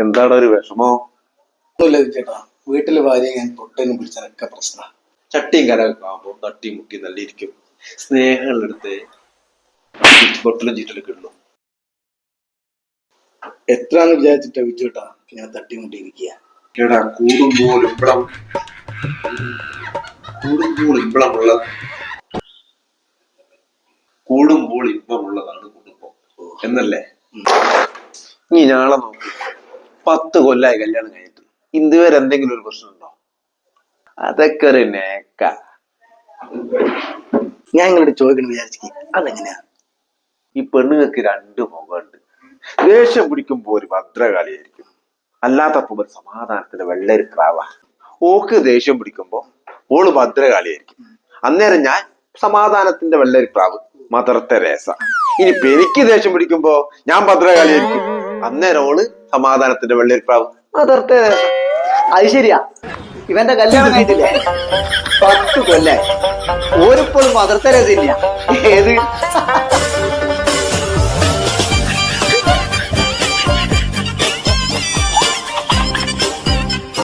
എന്താണ് ഒരു വിഷമോ? ചേട്ടാ, വീട്ടില് ഭാര്യ ഞാൻ പൊട്ടനും പിടിച്ചതൊക്കെ പ്രശ്നം. ചട്ടിയും കരമൊക്കെ ആകുമ്പോ തട്ടി മുട്ടി നല്ലിരിക്കും. സ്നേഹമുള്ളടുത്ത് പൊട്ടലും ചീറ്റലൊക്കെ ഉള്ളു. എത്രാന്ന് വിചാരിച്ചിട്ടാ വിജുട്ടാ ഞാൻ തട്ടിമുട്ടിയിരിക്കുക. എടാ കൂടുമ്പോൾ ഇമ്പമുള്ളതാണ് കുടുംബം എന്നല്ലേ? നീ നാളെ നോക്കി 10 കൊല്ലായി കല്യാണം കഴിഞ്ഞിട്ട് ഇതുവരെ എന്തെങ്കിലും ഒരു പ്രശ്നമുണ്ടോ? അതൊക്കെ ഒരു നേക്ക. ഞാൻ ഇങ്ങോട്ട് ചോദിക്കണം വിചാരിച്ചു, അതെങ്ങനെയാ? ഈ പെണ്ണുങ്ങൾക്ക് 2 മുഖമുണ്ട്. ദേഷ്യം പിടിക്കുമ്പോ ഒരു ഭദ്രകാളിയായിരിക്കും, അല്ലാത്തപ്പോ ഒരു സമാധാനത്തിന്റെ വെള്ളരി പ്രാവ. ഓക്ക് ദേഷ്യം പിടിക്കുമ്പോ ഓള് ഭദ്രകാളിയായിരിക്കും, അന്നേരം ഞാൻ സമാധാനത്തിന്റെ വെള്ളരി പ്രാവ് മദർ തെരേസ. ഇനി എനിക്ക് ദേഷ്യം പിടിക്കുമ്പോ ഞാൻ ഭദ്രകാളിയായിരിക്കും, അന്നേരം ഓള് സമാധാനത്തിന്റെ വെള്ളരി പ്രാവ് മദർ തെരേസ. അത് ശരിയാ. ഇവന്റെ കല്യാണം കഴിഞ്ഞില്ലേ 10 കൊല്ലായി, ഓരിപ്പോഴും മദർ തെരേസ ഇല്ല. ഏത്